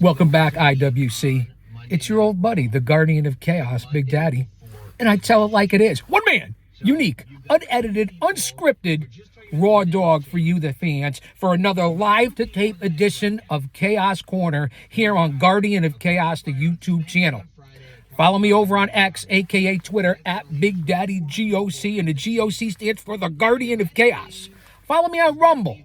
Welcome back, IWC. It's your old buddy, the Guardian of Chaos, Big Daddy. And I tell it like it is. One man, unique, unedited, unscripted, raw dog for you, the fans, for another live-to-tape edition of Chaos Corner here on Guardian of Chaos, the YouTube channel. Follow me over on X, a.k.a. Twitter, at Big Daddy GOC, and the GOC stands for the Guardian of Chaos. Follow me on Rumble,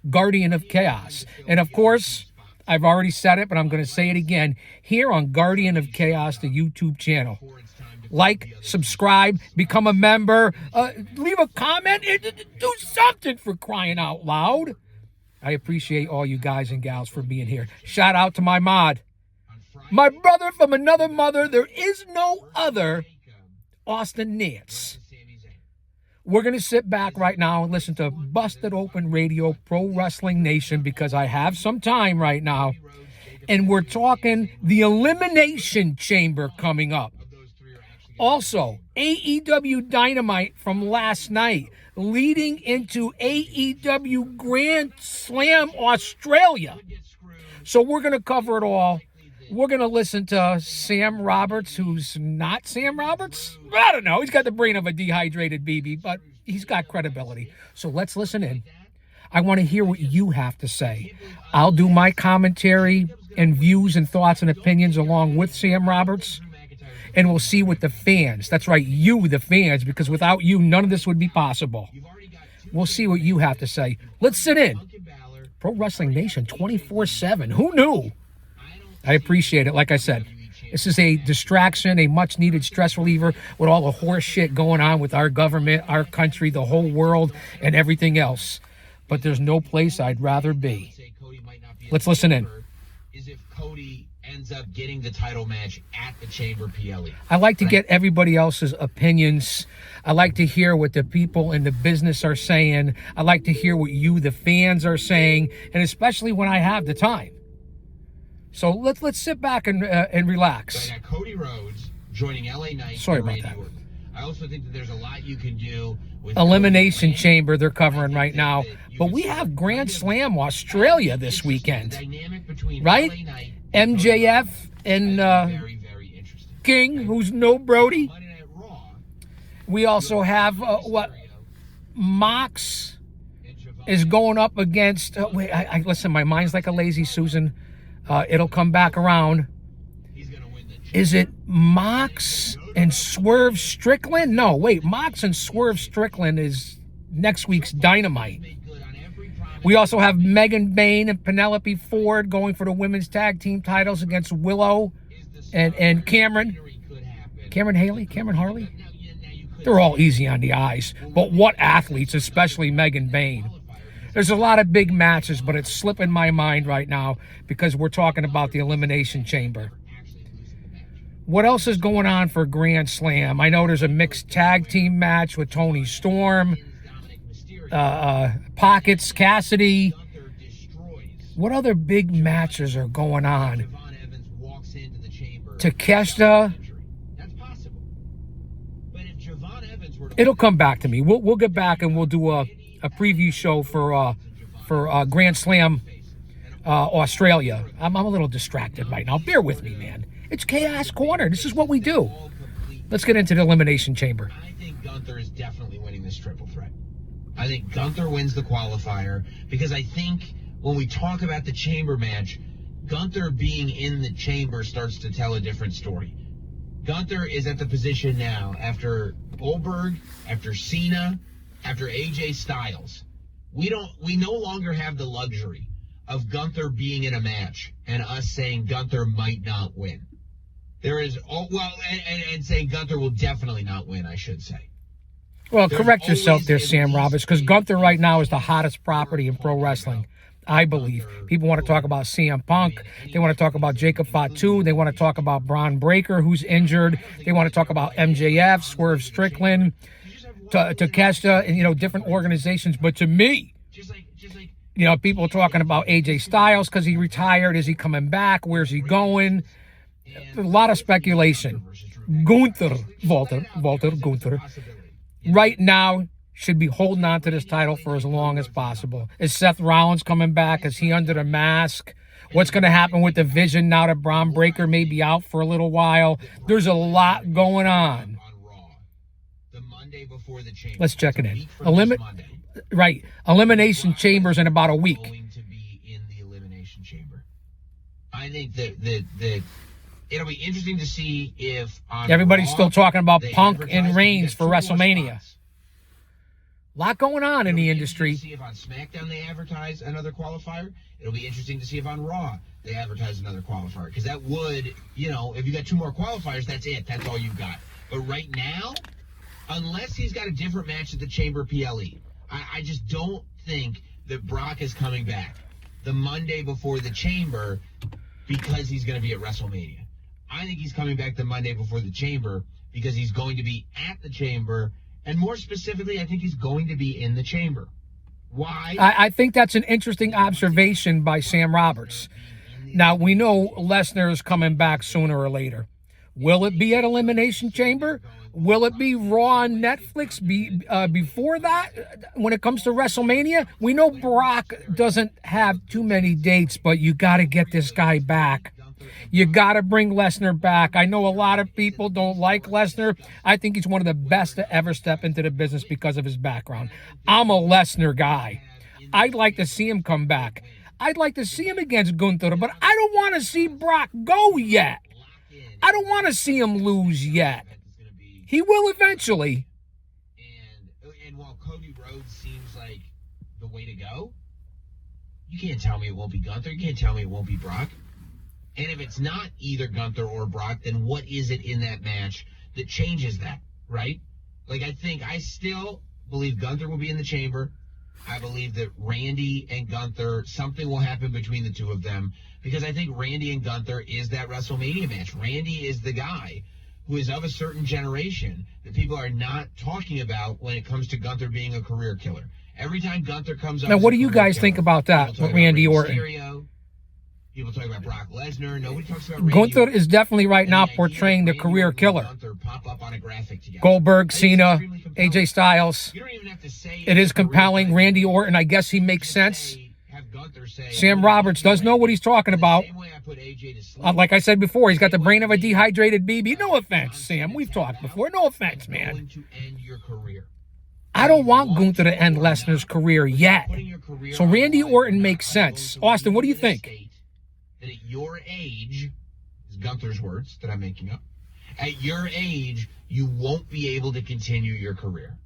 Guardian of Chaos. And, of course, I've already said it, but I'm going to say it again, here on Guardian of Chaos, the YouTube channel. Like, subscribe, become a member, leave a comment, do something for crying out loud. I appreciate all you guys and gals for being here. Shout out to my mod. My brother from another mother, there is no other, Austin Nance. We're going to sit back right now and listen to Busted Open Radio, Pro Wrestling Nation, because I have some time right now. And we're talking the Elimination Chamber coming up. Also, AEW Dynamite from last night, leading into AEW Grand Slam Australia. So we're going to cover it all. We're going to listen to Sam Roberts, who's not Sam Roberts. I don't know. He's got the brain of a dehydrated BB, but he's got credibility. So let's listen in. I want to hear what you have to say. I'll do my commentary and views and thoughts and opinions along with Sam Roberts. And we'll see what the fans, that's right, you, the fans, because without you, none of this would be possible. We'll see what you have to say. Let's sit in. Pro Wrestling Nation 24/7. Who knew? I appreciate it. Like I said, this is a distraction, a much-needed stress reliever with all the horse shit going on with our government, our country, the whole world, and everything else. But there's no place I'd rather be. Let's listen in. Is if Cody ends up getting the title match at the Chamber PLE. I like to get everybody else's opinions. I like to hear what the people in the business are saying. I like to hear what you, the fans, are saying, and especially when I have the time. So let's sit back and relax. So I got Cody Rhodes joining LA Knight. Sorry about that. I also think that there's a lot you can do with Elimination Chamber they're covering right now. But we have Grand Slam Australia this weekend. Right? MJF and King, who's no Brody. We also have Mox is going up against listen, my mind's like a lazy Susan. It'll come back around. Is it Mox and Swerve Strickland? No, wait. Mox and Swerve Strickland is next week's Dynamite. We also have Megan Bayne and Penelope Ford going for the women's tag team titles against Willow and Cameron. Cameron Harley? They're all easy on the eyes. But what athletes, especially Megan Bayne. There's a lot of big matches, but it's slipping my mind right now because we're talking about the Elimination Chamber. What else is going on for Grand Slam? I know there's a mixed tag team match with Tony Storm, Pockets, Cassidy. What other big matches are going on? Takeshita. It'll come back to me. We'll get back and we'll do a preview show for Grand Slam Australia. I'm a little distracted right now. Bear with me, man. It's Chaos Corner. This is what we do. Let's get into the Elimination Chamber. I think Gunther is definitely winning this triple threat. I think Gunther wins the qualifier because I think when we talk about the Chamber match, Gunther being in the Chamber starts to tell a different story. Gunther is at the position now after Goldberg, after Cena, after AJ Styles. We no longer have the luxury of Gunther being in a match and us saying Gunther might not win. There is, and saying Gunther will definitely not win, I should say. Well, correct yourself there, Sam Roberts, because Gunther right now is the hottest property in pro wrestling, I believe. People want to talk about CM Punk. They want to talk about Jacob Fatu. They want to talk about Braun Breaker, who's injured. They want to talk about MJF, Swerve Strickland, Takeshita, and, different organizations. But to me, people are talking about AJ Styles because he retired. Is he coming back? Where's he going? A lot of speculation. Walter Gunther, right now should be holding on to this title for as long as possible. Is Seth Rollins coming back? Is he under the mask? What's going to happen with the Vision now that Braun Breaker may be out for a little while? There's a lot going on. The Monday before the Chamber. Let's check it in. Elimination Chambers in about a week. Going to be in the Elimination Chamber. I think that it'll be interesting to see if on everybody's Raw, still talking about they Punk advertise and that Reigns you for get 2 more WrestleMania. spots. A lot going on in the It'll be interesting industry. to see if on SmackDown they advertise another qualifier. It'll be interesting to see if on Raw they advertise another qualifier. Because that would, if you got 2 more qualifiers, that's it. That's all you've got. But right now, unless he's got a different match at the Chamber PLE, I just don't think that Brock is coming back the Monday before the Chamber because he's going to be at WrestleMania. I think he's coming back the Monday before the Chamber because he's going to be at the Chamber. And more specifically, I think he's going to be in the Chamber. Why? I think that's an interesting observation by Sam Roberts. Now, we know Lesnar is coming back sooner or later. Will it be at Elimination Chamber? Will it be Raw on Netflix before that? When it comes to WrestleMania, we know Brock doesn't have too many dates, but you got to get this guy back. You got to bring Lesnar back. I know a lot of people don't like Lesnar. I think he's one of the best to ever step into the business because of his background. I'm a Lesnar guy. I'd like to see him come back. I'd like to see him against Gunther, but I don't want to see Brock go yet. I don't want to see him lose yet. He will eventually. And while Cody Rhodes seems like the way to go, you can't tell me it won't be Gunther. You can't tell me it won't be Brock. And if it's not either Gunther or Brock, then what is it in that match that changes that, right? I still believe Gunther will be in the Chamber. I believe that Randy and Gunther, something will happen between the 2 of them because I think Randy and Gunther is that WrestleMania match. Randy is the guy who is of a certain generation that people are not talking about when it comes to Gunther being a career killer. Every time Gunther comes up, now what do you guys think about that with Randy Orton? Mysterio, people talk about Brock Lesnar. Nobody talks about Randy Gunther Orton. is definitely right now And portraying the Randy career Orton and killer. Gunther pop up on a graphic together. Goldberg, I think it's Cena, extremely compelling. AJ Styles. You don't even have to say It is it's a career compelling. thing. Randy Orton, I guess he makes sense. Have Gunther say, Sam Roberts does know what he's talking about. Same way I put AJ to sleep. Like I said before, he's got the brain of a dehydrated BB. No offense, Sam. We've talked before. No offense, man. Going to end your career. I don't want Gunther to end Lesnar's career yet. Putting your career So on the Randy line. Orton makes sense. I'm going to Austin, what do you legally think? state that at your age, is Gunther's words that I'm making up, at your age, you won't be able to continue your career.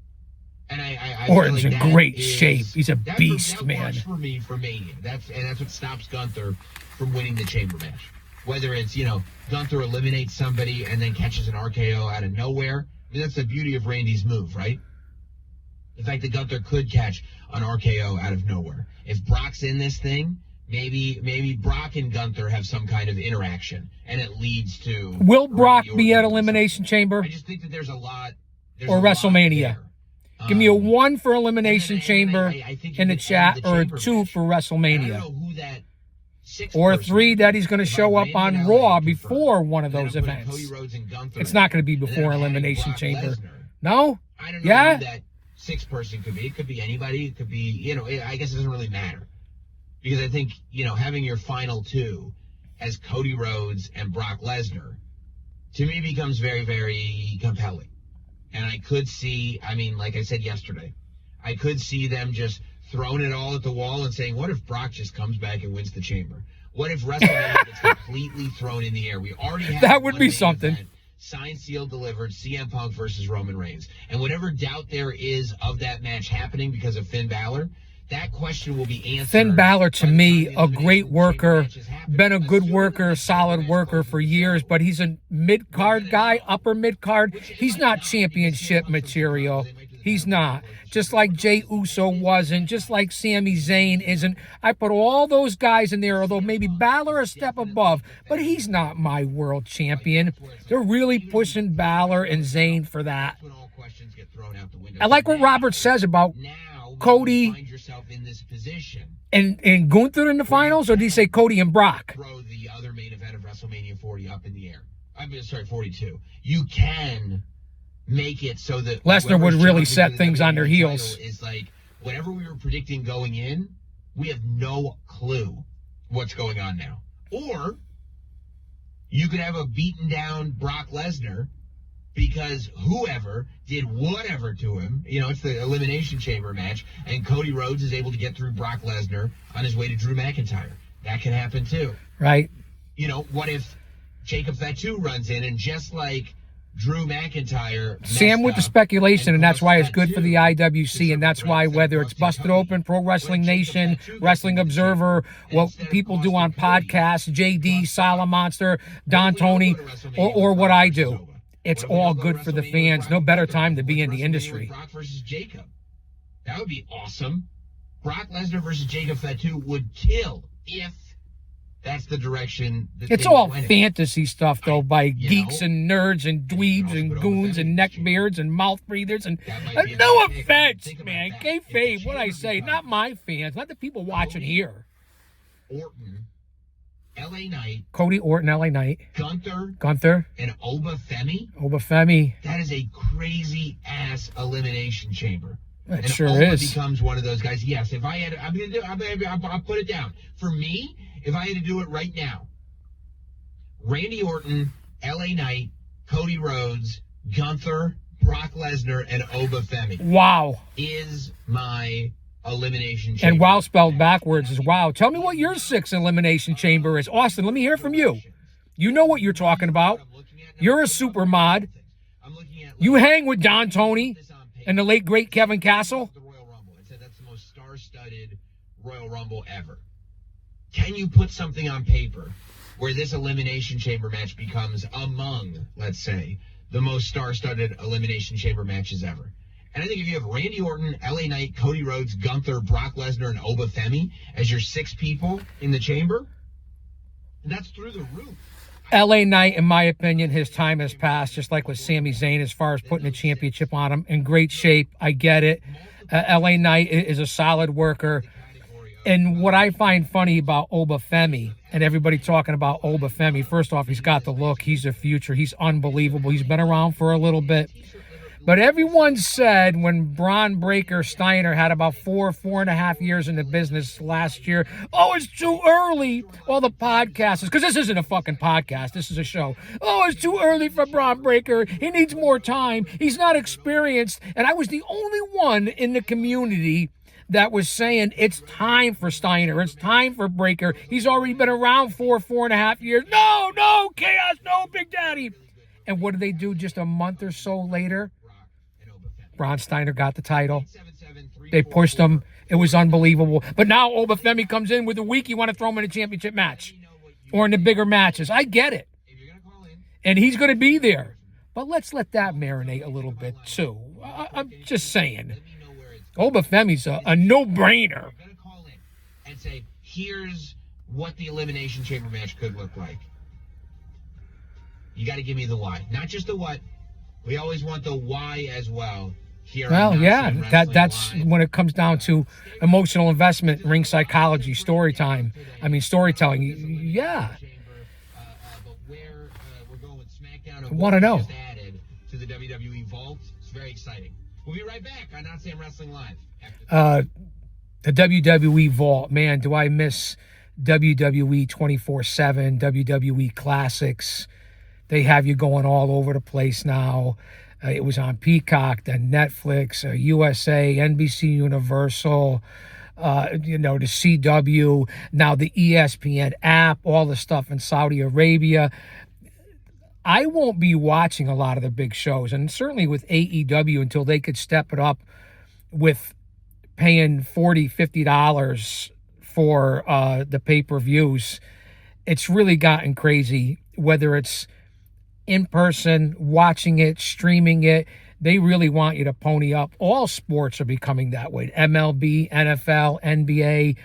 And I Orton's feel in like great that is- shape. He's a that beast, that man. works for me for Mania. That's what stops Gunther from winning the Chamber match. Whether it's, Gunther eliminates somebody and then catches an RKO out of nowhere. I mean, that's the beauty of Randy's move, right? The fact that Gunther could catch an RKO out of nowhere. If Brock's in this thing, maybe Brock and Gunther have some kind of interaction, and it leads to. Will Brock Randy be at Orton. Elimination Chamber I just think that there's a lot. or WrestleMania? Give me a 1 for Elimination and Chamber I think you in the could chat, end the or a Chamber 2 match. for And I WrestleMania. don't know who that 6th Or a person 3 that he's going to is. show up Randy on and Raw LA confirmed. before one of And then those I'm putting events. Cody Rhodes and Gunther It's in. not going to be And then before I'm adding Elimination Brock Chamber. Lesnar. No? I don't know Yeah? who that 6th person could be. It could be anybody. It could be, I guess it doesn't really matter. Because I think, having your final 2 as Cody Rhodes and Brock Lesnar, to me becomes very, very compelling. And I could see, like I said yesterday, I could see them just throwing it all at the wall and saying, what if Brock just comes back and wins the Chamber? What if WrestleMania gets completely thrown in the air? We already have That would one be main something. event, signed, sealed, delivered, CM Punk versus Roman Reigns. And whatever doubt there is of that match happening because of Finn Balor, that question will be answered. Finn Balor, to by the me, time the a Elimination great Chamber worker, matches happen. been a good Assuming worker, that solid match worker goes for to years, show, but he's a mid-card guy, upper mid-card. He's not championship material. He's not. Just like Jey Uso wasn't, just like Sami Zayn isn't. I put all those guys in there, although maybe Balor a step above, but he's not my world champion. They're really pushing Balor and Zayn for that. That's when all questions get thrown out the window. I like what Robert says about Now, Cody you find yourself in this position. and Gunther in the finals, or do you say Cody and Brock? Throw the other main event of WrestleMania 40 up in the air. 42. You can make it so that Lesnar would whoever's really challenging set for the things on their WWE heels. title is like whatever we were predicting going in, we have no clue what's going on now. Or you could have a beaten down Brock Lesnar because whoever did whatever to him, it's the Elimination Chamber match, and Cody Rhodes is able to get through Brock Lesnar on his way to Drew McIntyre. That can happen too. Right. What if Jacob Fatu runs in and just like Drew McIntyre, Sam with the speculation, and that's why it's good for the IWC, and that's why whether it's Busted Open, Pro Wrestling Nation, Wrestling Observer, what people do on podcasts, JD, Silent Monster, Don Tony, or what I do, it's all good for the fans. No better time to be in the industry. Brock versus Jacob. That would be awesome. Brock Lesnar versus Jacob Fatu would kill if that's the direction that it's all fantasy stuff, though, by geeks and nerds and dweebs and goons and neckbeards and mouth breathers. And no offense, man. Kayfabe, what I say, not my fans, not the people watching here. Orton, LA Knight. Cody Orton, LA Knight. Gunther. And Oba Femi. That is a crazy ass elimination chamber. It and sure Oba is. Becomes one of those guys. Yes, if I had, I'll put it down. For me, if I had to do it right now, Randy Orton, LA Knight, Cody Rhodes, Gunther, Brock Lesnar, and Oba Femi. Wow. Is my elimination chamber. And wow spelled backwards is wow. Tell me what your 6th elimination chamber is. Austin, let me hear from you. You know what you're talking about. You're a super mod. You hang with Don Tony and the late, great Kevin Castle. The Royal Rumble. It said that's the most star-studded Royal Rumble ever. Can you put something on paper where this elimination chamber match becomes among, let's say, the most star-studded elimination chamber matches ever? And I think if you have Randy Orton, LA Knight, Cody Rhodes, Gunther, Brock Lesnar, and Oba Femi as your 6 people in the chamber, that's through the roof. LA Knight, in my opinion, his time has passed, just like with Sami Zayn as far as putting a championship on him. In great shape. I get it. LA Knight is a solid worker. And what I find funny about Oba Femi and everybody talking about Oba Femi, first off, he's got the look. He's a future. He's unbelievable. He's been around for a little bit. But everyone said when Braun Breaker Steiner had about 4.5 years in the business last year, oh, it's too early. All the podcasters, because this isn't a fucking podcast. This is a show. Oh, it's too early for Braun Breaker. He needs more time. He's not experienced. And I was the only one in the community that was saying it's time for Steiner. It's time for Breaker. He's already been around 4.5 years. No, Chaos, no, Big Daddy. And what did they do just a month or so later? Braun Steiner got the title. They pushed him. It was unbelievable. But now Oba Femi comes in with a week. You want to throw him in a championship match or in the bigger matches. I get it. And he's going to be there. But let's let that marinate a little bit, too. I'm just saying. Oba Femi's a no-brainer. And say, here's what the Elimination Chamber match could look like. You got to give me the why. Not just the what. We always want the why as well. Well, yeah, that's when it comes down to emotional investment, ring psychology, story time. I mean, storytelling. Yeah. I want to know. To the WWE Vault. It's very exciting. We'll be right back on Not Sam Wrestling Live. The WWE Vault. Man, do I miss WWE 24/7, WWE Classics. They have you going all over the place now. It was on Peacock, then Netflix, USA, NBC Universal, the CW, now the ESPN app, all the stuff in Saudi Arabia. I won't be watching a lot of the big shows, and certainly with AEW until they could step it up with paying $40, $50 for the pay-per-views. It's really gotten crazy, whether it's in person, watching it, streaming it. They really want you to pony up. All sports are becoming that way. MLB, NFL, NBA.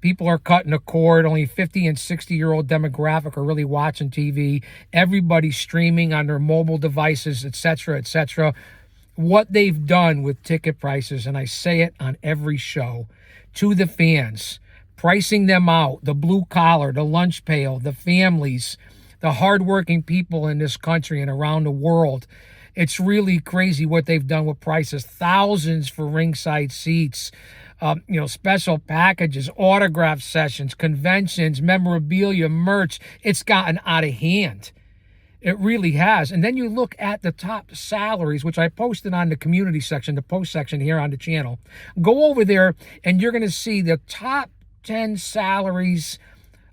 People are cutting a cord. Only 50 and 60-year-old demographic are really watching TV. Everybody's streaming on their mobile devices, etc., etc. What they've done with ticket prices, and I say it on every show, to the fans, pricing them out, the blue collar, the lunch pail, the families, the hardworking people in this country and around the world. It's really crazy what they've done with prices. Thousands for ringside seats. special packages, autograph sessions, conventions, memorabilia, merch. It's gotten out of hand. It really has. And then you look at the top salaries, which I posted on the community section, the post section here on the channel. Go over there and you're going to see the top 10 salaries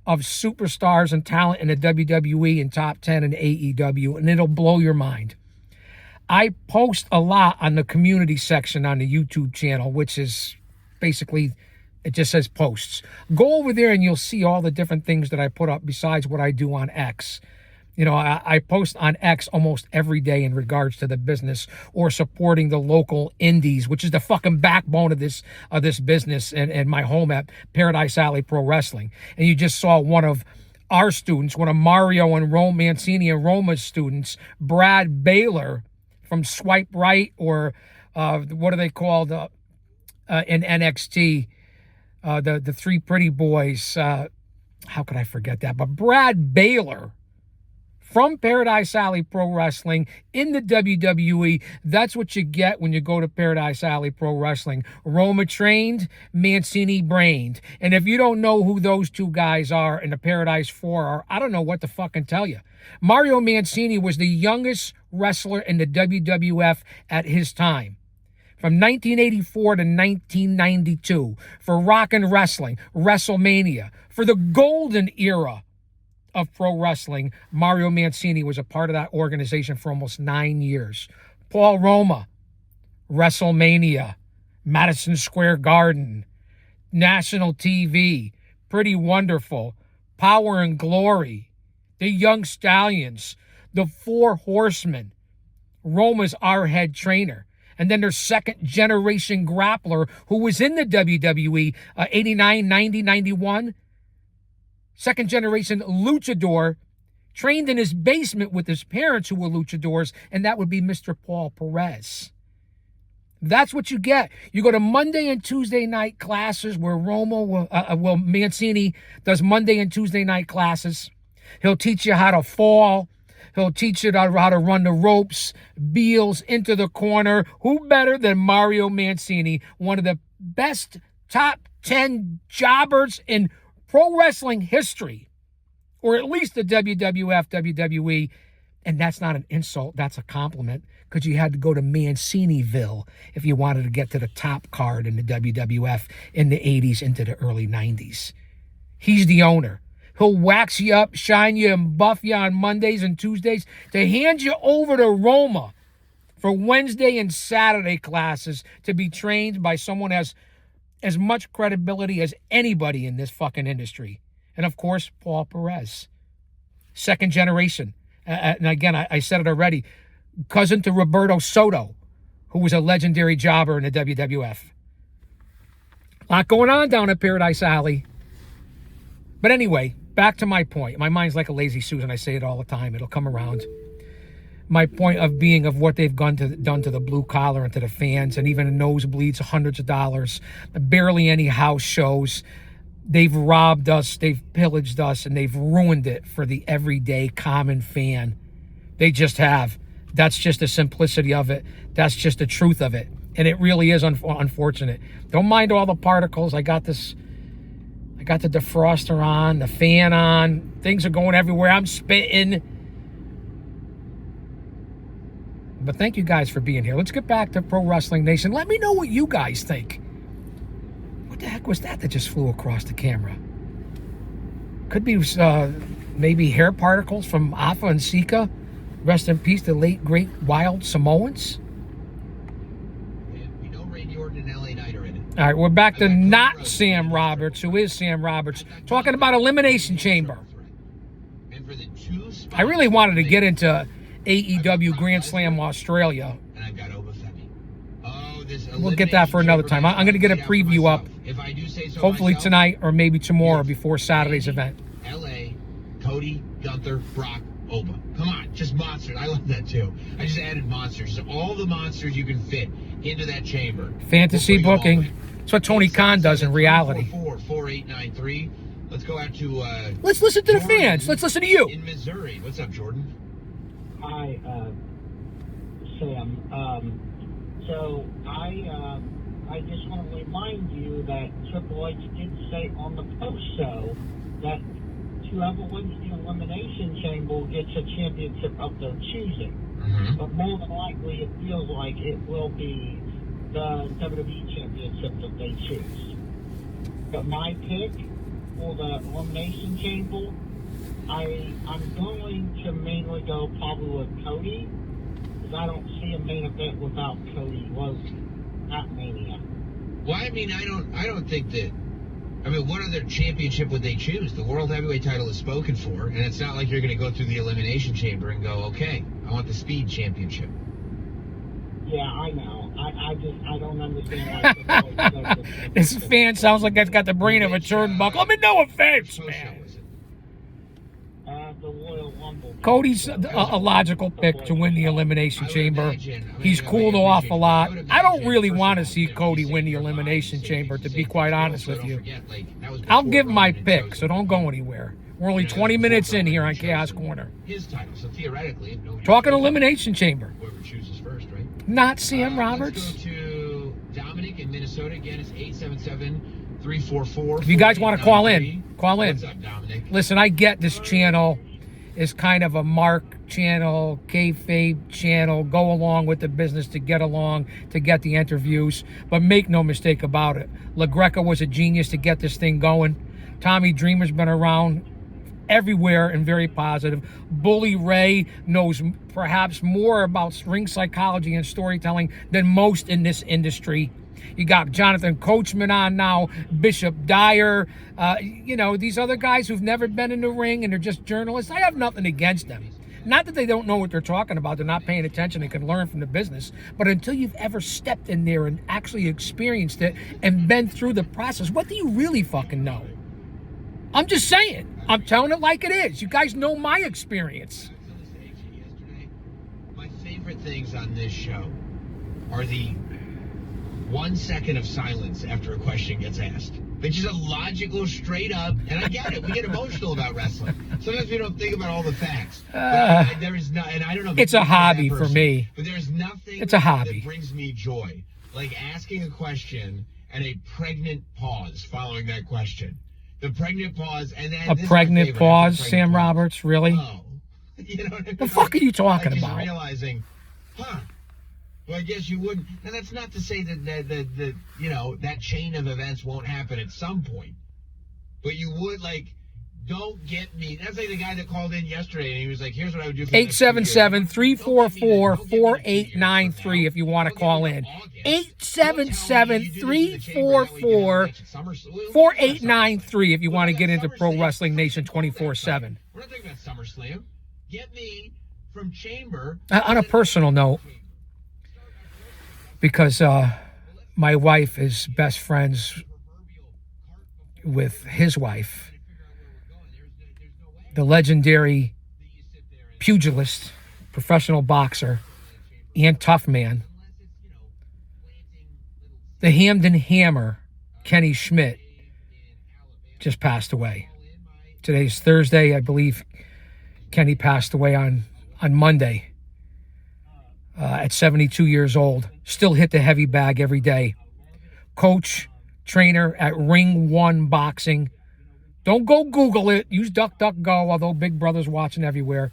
of superstars and talent in the WWE and top 10 in AEW, and it'll blow your mind. I post a lot on the community section on the YouTube channel, which is basically, it just says posts. Go over there and you'll see all the different things that I put up besides what I do on X. I post on X almost every day in regards to the business or supporting the local indies, which is the fucking backbone of this business and my home at Paradise Alley Pro Wrestling. And you just saw one of our students, one of Mario and Rome Mancini and Roma's students, Brad Baylor from Swipe Right, or what are they called in NXT? The Three Pretty Boys. How could I forget that? But Brad Baylor from Paradise Alley Pro Wrestling in the WWE. That's what you get when you go to Paradise Alley Pro Wrestling. Roma trained, Mancini brained. And if you don't know who those two guys are in the Paradise 4 are, I don't know what to fucking tell you. Mario Mancini was the youngest wrestler in the WWF at his time. From 1984 to 1992. For Rock and Wrestling, WrestleMania. For the golden era of pro wrestling, Mario Mancini was a part of that organization for almost 9 years. Paul Roma, WrestleMania, Madison Square Garden, national TV, Pretty Wonderful, Power and Glory, the Young Stallions, the Four Horsemen. Roma's our head trainer. And then their second generation grappler who was in the WWE 89, 90, 91. Second generation luchador, trained in his basement with his parents who were luchadors, and that would be Mr. Paul Perez. That's what you get. You go to Monday and Tuesday night classes where Mancini does Monday and Tuesday night classes. He'll teach you how to fall. He'll teach you how to run the ropes, Beals into the corner. Who better than Mario Mancini, one of the best top 10 jobbers in pro wrestling history, or at least the WWF, WWE, and that's not an insult, that's a compliment, because you had to go to Manciniville if you wanted to get to the top card in the WWF in the 80s into the early 90s. He's the owner. He'll wax you up, shine you, and buff you on Mondays and Tuesdays to hand you over to Roma for Wednesday and Saturday classes to be trained by someone as much credibility as anybody in this fucking industry. And of course, Paul Perez. Second generation. And again, I said it already. Cousin to Roberto Soto, who was a legendary jobber in the WWF. A lot going on down at Paradise Alley. But anyway, back to my point. My mind's like a lazy Susan. I say it all the time. It'll come around. My point of being of what they've done to the blue collar and to the fans, and even nosebleeds, hundreds of dollars, barely any house shows. They've robbed us, they've pillaged us, and they've ruined it for the everyday common fan. They just have. That's just the simplicity of it. That's just the truth of it. And it really is unfortunate. Don't mind all the particles. I got the defroster on, the fan on. Things are going everywhere. I'm spitting. But thank you guys for being here. Let's get back to Pro Wrestling Nation. Let me know what you guys think. What the heck was that just flew across the camera? Could be maybe hair particles from Afa and Sika. Rest in peace, the late, great, wild Samoans. We know Randy Orton and LA Knight are in it. All right, we're back to not Sam Roberts, who is Sam Roberts, talking about Elimination Chamber. And for the two spots, I really wanted to get into AEW Grand Slam Australia. And I've got Obafemi. Oh, this We'll get that for another time. I'm going to get a preview up, if I do say so hopefully myself, tonight or maybe tomorrow before Saturday's event. LA, Cody, Gunther, Brock, Oba. Come on, just monsters. I love that too. I just added monsters. Just all the monsters you can fit into that chamber. Fantasy booking. That's what Tony Khan does in reality. 4893. Let's go out to Let's listen to the fans. Let's listen to you. in Missouri. What's up, Jordan? Hi, Sam. So I I just want to remind you that Triple H did say on the post show that whoever wins the Elimination Chamber gets a championship of their choosing. Mm-hmm. But more than likely, it feels like it will be the WWE Championship that they choose. But my pick for the Elimination Chamber, I'm going to mainly go probably with Cody, because I don't see a main event without Cody Rhodes at Mania. Well, I mean, I don't think that. I mean, what other championship would they choose? The World Heavyweight title is spoken for, and it's not like you're going to go through the Elimination Chamber and go, okay, I want the Speed Championship. Yeah, I know. I don't understand why. This fan sounds like that's got the brain of a turnbuckle. I mean, no offense, man. The Royal Rumble. Cody's a logical pick to win the Elimination Chamber. He's cooled off a lot. I don't really want to see Cody win the Elimination Chamber, to be quite honest with you. I'll give my pick, so don't go anywhere. We're only 20 minutes in here on Chaos Corner. His title, so theoretically, Talking Elimination Chamber. Whoever chooses first, right? Not Sam Roberts. Let's go to Dominic in Minnesota. Again, it's 877-344. If you guys want to call in, call in. What's up, Dominic? Listen, I get this channel is kind of a Mark channel, kayfabe channel, go along with the business to get along, to get the interviews. But make no mistake about it, LaGreca was a genius to get this thing going. Tommy Dreamer's been around everywhere and very positive. Bully Ray knows perhaps more about ring psychology and storytelling than most in this industry. You got Jonathan Coachman on now, Bishop Dyer, these other guys who've never been in the ring and they're just journalists. I have nothing against them. Not that they don't know what they're talking about, they're not paying attention and can learn from the business, but until you've ever stepped in there and actually experienced it and been through the process, what do you really fucking know? I'm just saying. I'm telling it like it is. You guys know my experience. My favorite things on this show are the 1 second of silence after a question gets asked. It's just a logical, straight up, and I get it. We get emotional about wrestling. Sometimes we don't think about all the facts. There is not, and I don't know. If It's a hobby for me. But there's nothing. It's a hobby that brings me joy, like asking a question and a pregnant pause following that question. The pregnant pause, and then a pregnant pause, Sam pause. Roberts, really? Oh. You know what I mean? The fuck are you talking like about? Just realizing, well, I guess you wouldn't. And that's not to say that that chain of events won't happen at some point. But you would, don't get me. That's like the guy that called in yesterday and he was like, here's what I would do for 877-344-4893 if you want to call in. 877-344-4893 if you want to get into Pro Wrestling Nation 24/7. We're not talking about SummerSlam. Get me from Chamber. On a personal note, because my wife is best friends with his wife, the legendary pugilist, professional boxer, and tough man, the Hamden Hammer, Kenny Schmidt, just passed away. Today's Thursday. I believe Kenny passed away on Monday at 72 years old. Still hit the heavy bag every day. Coach, trainer at Ring One Boxing. Don't go Google it. Use DuckDuckGo, although Big Brother's watching everywhere.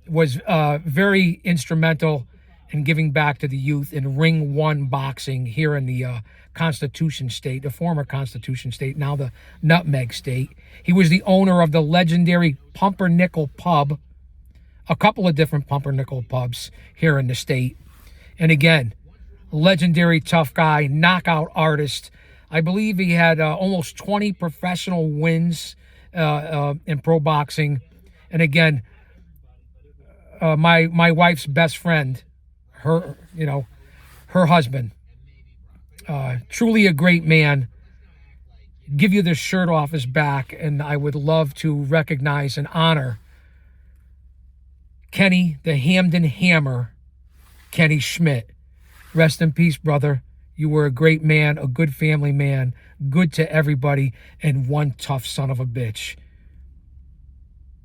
Was very instrumental in giving back to the youth in Ring One Boxing here in the Constitution State, the former Constitution State, now the Nutmeg State. He was the owner of the legendary Pumpernickel Pub, a couple of different Pumpernickel pubs here in the state. And again, legendary tough guy, knockout artist. I believe he had almost 20 professional wins in pro boxing. And again, my wife's best friend, her husband, truly a great man. Give you the shirt off his back, and I would love to recognize and honor Kenny, the Hamden Hammer, Kenny Schmidt. Rest in peace, brother. You were a great man, a good family man, good to everybody, and one tough son of a bitch.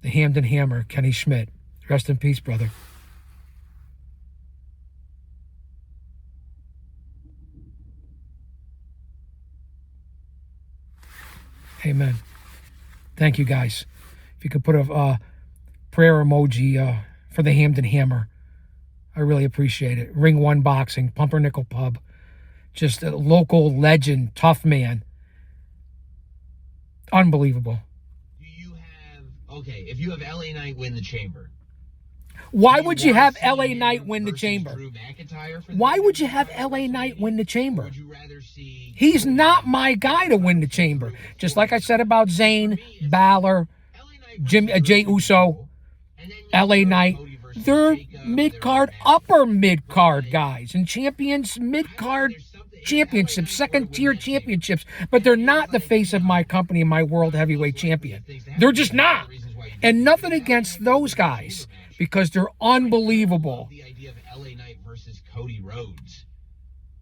The Hamden Hammer, Kenny Schmidt. Rest in peace, brother. Amen. Thank you, guys. If you could put a prayer emoji for the Hamden Hammer, I really appreciate it. Ring One Boxing, Pumpernickel Pub. Just a local legend, tough man. Unbelievable. Do you have, okay, if you have LA Knight win the Chamber. Why would you have LA LA Knight win the Chamber? Drew McIntyre for Why would you have LA Knight win the Chamber? Would you rather see He's not my guy to win the Chamber. Just like I said about Zayn, Balor, Jay Uso, LA Knight. They're mid-card, upper mid-card guys and champions, mid-card championships, second-tier championships, but they're not the face of my company and my world heavyweight champion. They're just not. And nothing against those guys because they're unbelievable. The idea of LA Knight versus Cody Rhodes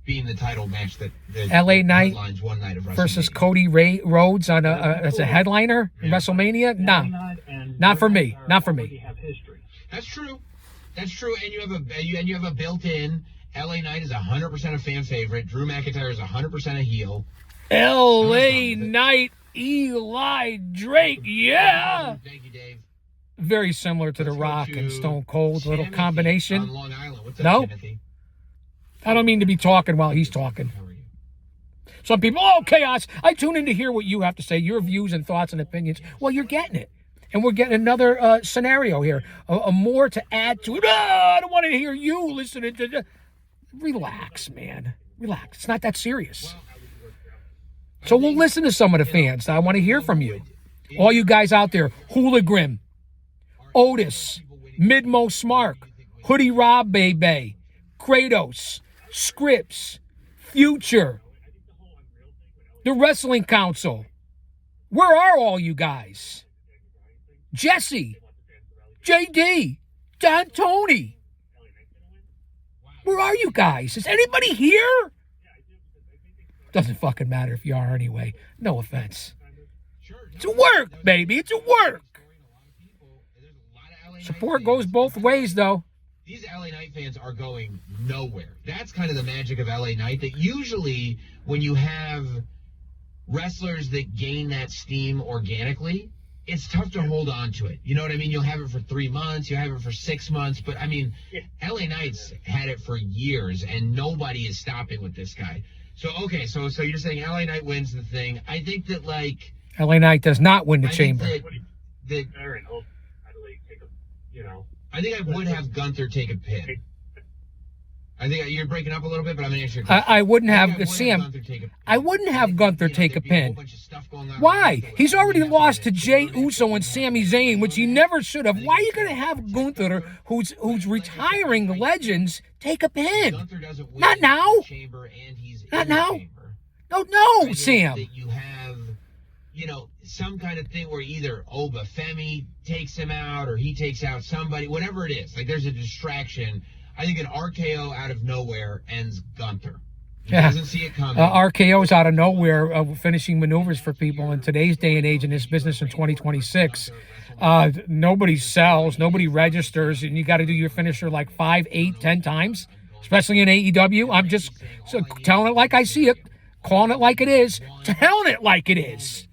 being the title match that LA Knight headlines one night of versus WrestleMania. Cody Rhodes on as a headliner in WrestleMania? Nah, not for me. Not for me. That's true. That's true. And you have a built-in. LA Knight is 100% a fan favorite. Drew McIntyre is 100% a heel. LA Knight, Eli Drake, yeah. Thank you, Dave. Very similar to The Rock and Stone Cold, little Timothy combination. on Long Island. What's up, No? Timothy? I don't mean to be talking while he's talking. How are you? Some people, oh, Chaos, I tune in to hear what you have to say, your views and thoughts and opinions. Well, you're getting it. And we're getting another scenario here, a more to add to it. Oh, I don't want to hear you listening to... Relax, man. Relax. It's not that serious. So we'll listen to some of the fans. I want to hear from you. All you guys out there, Hooligan, Otis, Midmo Smark, Hoodie Rob Bebe, Kratos, Scripps, Future, the Wrestling Council. Where are all you guys? Jesse, JD, Don Tony. Where are you guys? Is anybody here? Doesn't fucking matter if you are anyway. No offense. It's a work, baby. It's a work. Support goes both ways, though. These LA Knight fans are going nowhere. That's kind of the magic of LA Knight, that usually when you have wrestlers that gain that steam organically, it's tough to hold on to it. You know what I mean? You'll have it for 3 months, you'll have it for 6 months, but I mean, LA Knight's had it for years, and nobody is stopping with this guy. So, okay, so you're saying LA Knight wins the thing. I think that, like... LA Knight does not win the Chamber. I think I would have Gunther take a pin. I think you're breaking up a little bit, but I'm going to answer your question. I wouldn't have, Sam, I wouldn't have Gunther take a pin. Why? He's already lost to Jay Uso and Sami Zayn, which he never should have. Why are you going to have Gunther, who's retiring the legends, take a pin? Not now. Not now. No, Sam. You have, some kind of thing where either Oba Femi takes him out or he takes out somebody, whatever it is. Like, there's a distraction. I think an RKO out of nowhere ends Gunther. He doesn't see it coming. RKO's out of nowhere, finishing maneuvers for people in today's day and age in this business in 2026. Nobody sells, nobody registers, and you got to do your finisher like 5, 8, 10 times, especially in AEW. I'm just telling it like I see it, calling it like it is, telling it like it is.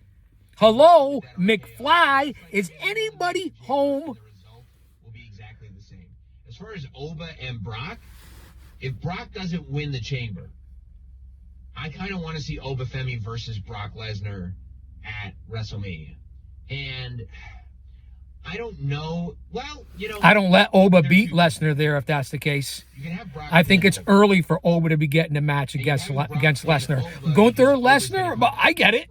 Hello, McFly, is anybody home? As far as Oba and Brock, if Brock doesn't win the Chamber, I kind of want to see Oba Femi versus Brock Lesnar at WrestleMania. And I don't know. Well, I don't let Oba beat Lesnar there if that's the case. I think it's early for Oba to be getting a match against Lesnar. Gunther Lesnar, but I get it.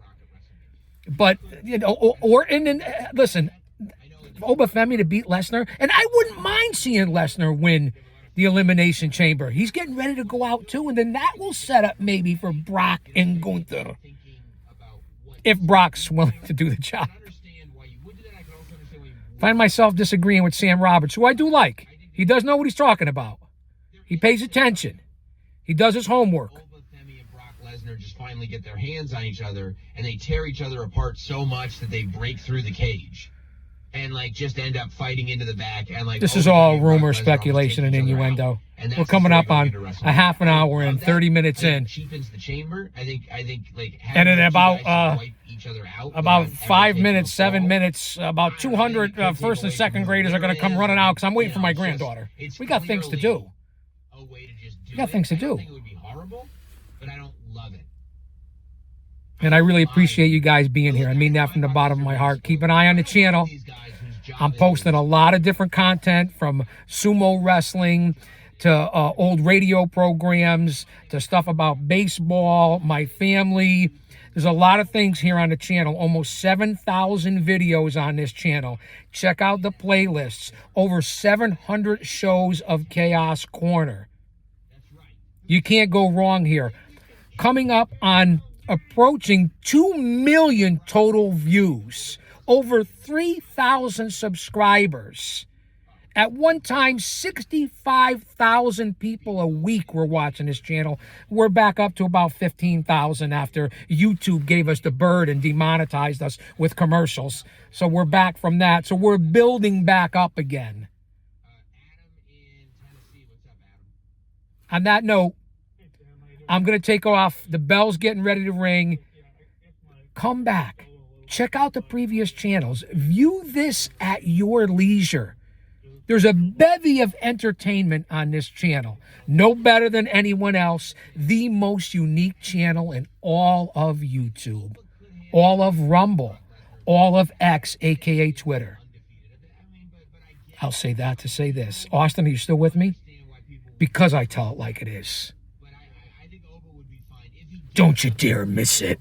But listen, Oba Femi to beat Lesnar, and I wouldn't mind seeing Lesnar win the Elimination Chamber. He's getting ready to go out too, and then that will set up maybe for Brock and Gunther, if Brock's willing to do the job. Find myself disagreeing with Sam Roberts, who I do like. He does know what he's talking about. He pays attention. He does his homework. Lesnar just finally get their hands on each other, and they tear each other apart so much that they break through the cage and just end up fighting into the back, and this is all rumor, speculation, and innuendo. And that's We're the coming story up going on into WrestleMania. a half an hour I and love that. 30 minutes I think in. it cheapens the chamber. I think like And then having the two about, guys wipe each other out About without ever 5 taking minutes, a 7 fall. minutes, about 200 first and second graders are going to come running out because I'm waiting for my granddaughter. We got things to do. A way to just do We got things to I don't do. think it would be horrible, but I don't love it. And I really appreciate you guys being here. I mean that from the bottom of my heart. Keep an eye on the channel. I'm posting a lot of different content, from sumo wrestling to old radio programs to stuff about baseball, my family. There's a lot of things here on the channel. Almost 7,000 videos on this channel. Check out the playlists. Over 700 shows of Chaos Corner. You can't go wrong here. Coming up on approaching 2 million total views. Over 3,000 subscribers. At one time, 65,000 people a week were watching this channel. We're back up to about 15,000 after YouTube gave us the bird and demonetized us with commercials. So we're back from that. So we're building back up again. Adam in Tennessee, what's up, Adam? On that note, I'm going to take off. The bell's getting ready to ring. Come back. Check out the previous channels. View this at your leisure. There's a bevy of entertainment on this channel. No better than anyone else. The most unique channel in all of YouTube. All of Rumble. All of X, a.k.a. Twitter. I'll say that to say this. Austin, are you still with me? Because I tell it like it is. Don't you dare miss it.